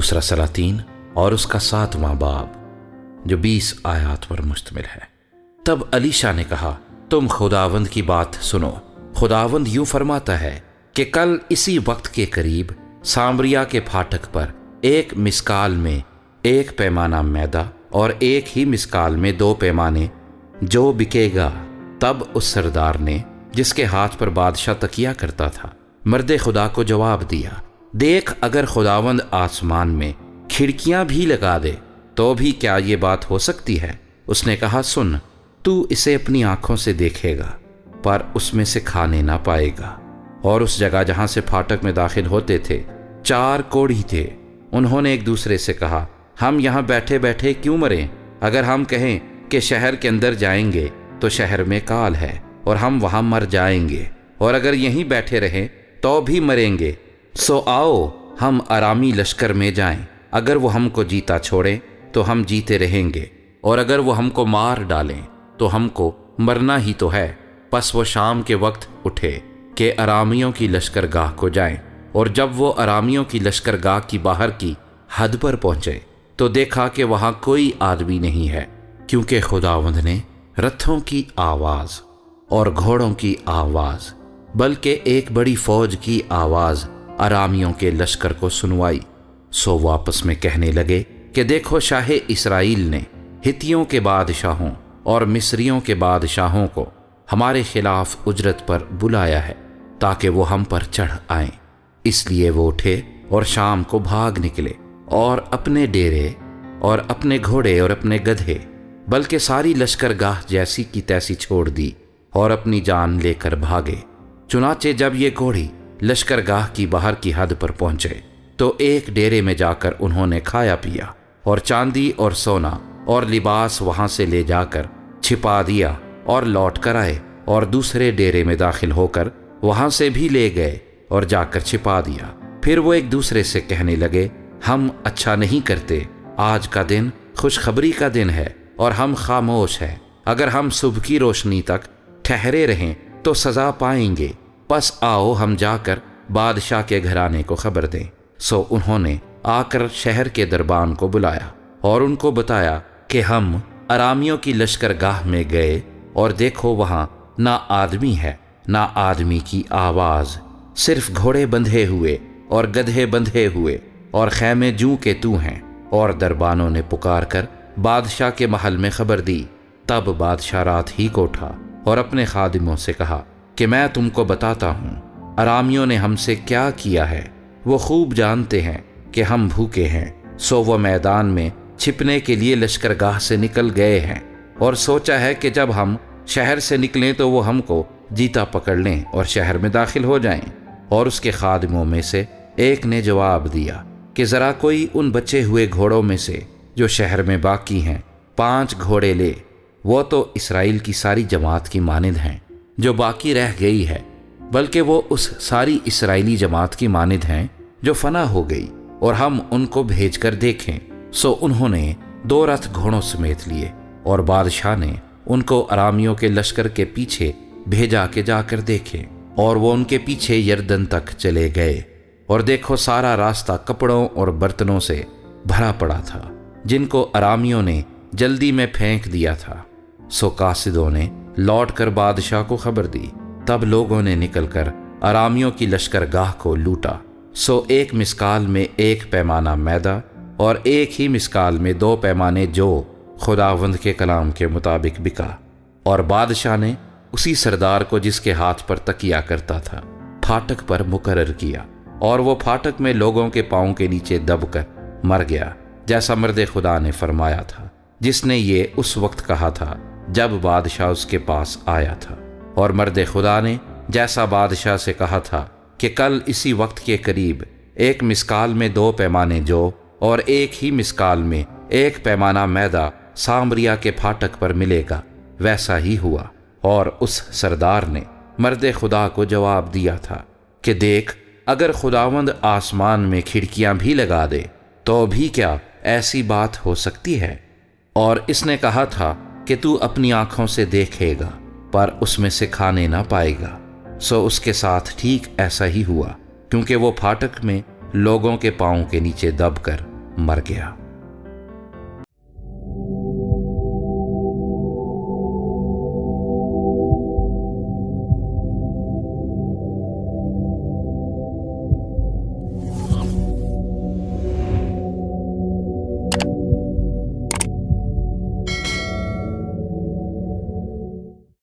دوسرا سلاطین اور اس کا 7واں باب جو 20 آیات پر مشتمل ہے۔ تب علیشا نے کہا، تم خداوند کی بات سنو۔ خداوند یوں فرماتا ہے کہ کل اسی وقت کے قریب سامریا کے پھاٹک پر ایک مسکال میں 1 پیمانہ میدا اور 1 ہی مسکال میں 2 پیمانے جو بکے گا۔ تب اس سردار نے جس کے ہاتھ پر بادشاہ تکیہ کرتا تھا مرد خدا کو جواب دیا، دیکھ اگر خداوند آسمان میں کھڑکیاں بھی لگا دے تو بھی کیا یہ بات ہو سکتی ہے؟ اس نے کہا، سن، تو اسے اپنی آنکھوں سے دیکھے گا پر اس میں سے کھانے نہ پائے گا۔ اور اس جگہ جہاں سے پھاٹک میں داخل ہوتے تھے 4 کوڑھی تھے۔ انہوں نے ایک دوسرے سے کہا، ہم یہاں بیٹھے بیٹھے کیوں مریں؟ اگر ہم کہیں کہ شہر کے اندر جائیں گے تو شہر میں کال ہے اور ہم وہاں مر جائیں گے، اور اگر یہیں بیٹھے رہیں تو بھی مریں گے۔ سو آؤ ہم ارامی لشکر میں جائیں، اگر وہ ہم کو جیتا چھوڑیں تو ہم جیتے رہیں گے، اور اگر وہ ہم کو مار ڈالیں تو ہم کو مرنا ہی تو ہے۔ پس وہ شام کے وقت اٹھے کہ ارامیوں کی لشکرگاہ کو جائیں، اور جب وہ ارامیوں کی لشکرگاہ کی باہر کی حد پر پہنچے تو دیکھا کہ وہاں کوئی آدمی نہیں ہے، کیونکہ خداوند نے رتھوں کی آواز اور گھوڑوں کی آواز بلکہ ایک بڑی فوج کی آواز ارامیوں کے لشکر کو سنوائی۔ سو وہ آپس میں کہنے لگے کہ دیکھو، شاہ اسرائیل نے ہتھیوں کے بادشاہوں اور مصریوں کے بادشاہوں کو ہمارے خلاف اجرت پر بلایا ہے تاکہ وہ ہم پر چڑھ آئیں۔ اس لیے وہ اٹھے اور شام کو بھاگ نکلے اور اپنے ڈیرے اور اپنے گھوڑے اور اپنے گدھے بلکہ ساری لشکرگاہ جیسی کی تیسی چھوڑ دی اور اپنی جان لے کر بھاگے۔ چنانچہ جب یہ گھوڑی لشکرگاہ کی باہر کی حد پر پہنچے تو ایک ڈیرے میں جا کر انہوں نے کھایا پیا اور چاندی اور سونا اور لباس وہاں سے لے جا کر چھپا دیا اور لوٹ کر آئے، اور دوسرے ڈیرے میں داخل ہو کر وہاں سے بھی لے گئے اور جا کر چھپا دیا۔ پھر وہ ایک دوسرے سے کہنے لگے، ہم اچھا نہیں کرتے، آج کا دن خوشخبری کا دن ہے اور ہم خاموش ہیں۔ اگر ہم صبح کی روشنی تک ٹھہرے رہیں تو سزا پائیں گے، پس آؤ ہم جا کر بادشاہ کے گھرانے کو خبر دیں۔ سو انہوں نے آ کر شہر کے دربان کو بلایا اور ان کو بتایا کہ ہم ارامیوں کی لشکرگاہ میں گئے، اور دیکھو وہاں نہ آدمی ہے نہ آدمی کی آواز، صرف گھوڑے بندھے ہوئے اور گدھے بندھے ہوئے اور خیمے جوں کے تو ہیں۔ اور دربانوں نے پکار کر بادشاہ کے محل میں خبر دی۔ تب بادشاہ رات ہی کو اٹھا اور اپنے خادموں سے کہا کہ میں تم کو بتاتا ہوں ارامیوں نے ہم سے کیا کیا ہے۔ وہ خوب جانتے ہیں کہ ہم بھوکے ہیں، سو وہ میدان میں چھپنے کے لیے لشکرگاہ سے نکل گئے ہیں، اور سوچا ہے کہ جب ہم شہر سے نکلیں تو وہ ہم کو جیتا پکڑ لیں اور شہر میں داخل ہو جائیں۔ اور اس کے خادموں میں سے ایک نے جواب دیا کہ ذرا کوئی ان بچے ہوئے گھوڑوں میں سے جو شہر میں باقی ہیں 5 گھوڑے لے، وہ تو اسرائیل کی ساری جماعت کی مانند ہیں جو باقی رہ گئی ہے، بلکہ وہ اس ساری اسرائیلی جماعت کی مانند ہیں جو فنا ہو گئی، اور ہم ان کو بھیج کر دیکھیں۔ سو انہوں نے 2 رتھ گھوڑوں سمیت لیے، اور بادشاہ نے ان کو ارامیوں کے لشکر کے پیچھے بھیجا کہ جا کر دیکھیں، اور وہ ان کے پیچھے یردن تک چلے گئے، اور دیکھو سارا راستہ کپڑوں اور برتنوں سے بھرا پڑا تھا جن کو ارامیوں نے جلدی میں پھینک دیا تھا۔ سو قاصدوں نے لوٹ کر بادشاہ کو خبر دی۔ تب لوگوں نے نکل کر ارامیوں کی لشکرگاہ کو لوٹا۔ سو 1 مسکال میں 1 پیمانہ میدا اور 1 ہی مسکال میں 2 پیمانے جو خداوند کے کلام کے مطابق بکا۔ اور بادشاہ نے اسی سردار کو جس کے ہاتھ پر تکیہ کرتا تھا پھاٹک پر مقرر کیا، اور وہ پھاٹک میں لوگوں کے پاؤں کے نیچے دب کر مر گیا، جیسا مرد خدا نے فرمایا تھا، جس نے یہ اس وقت کہا تھا جب بادشاہ اس کے پاس آیا تھا۔ اور مرد خدا نے جیسا بادشاہ سے کہا تھا کہ کل اسی وقت کے قریب 1 مسکال میں 2 پیمانے جو اور 1 ہی مسکال میں 1 پیمانہ میدا سامریا کے پھاٹک پر ملے گا، ویسا ہی ہوا۔ اور اس سردار نے مرد خدا کو جواب دیا تھا کہ دیکھ، اگر خداوند آسمان میں کھڑکیاں بھی لگا دے تو بھی کیا ایسی بات ہو سکتی ہے؟ اور اس نے کہا تھا کہ تو اپنی آنکھوں سے دیکھے گا پر اس میں سے کھانے نہ پائے گا۔ سو اس کے ساتھ ٹھیک ایسا ہی ہوا، کیونکہ وہ پھاٹک میں لوگوں کے پاؤں کے نیچے دب کر مر گیا۔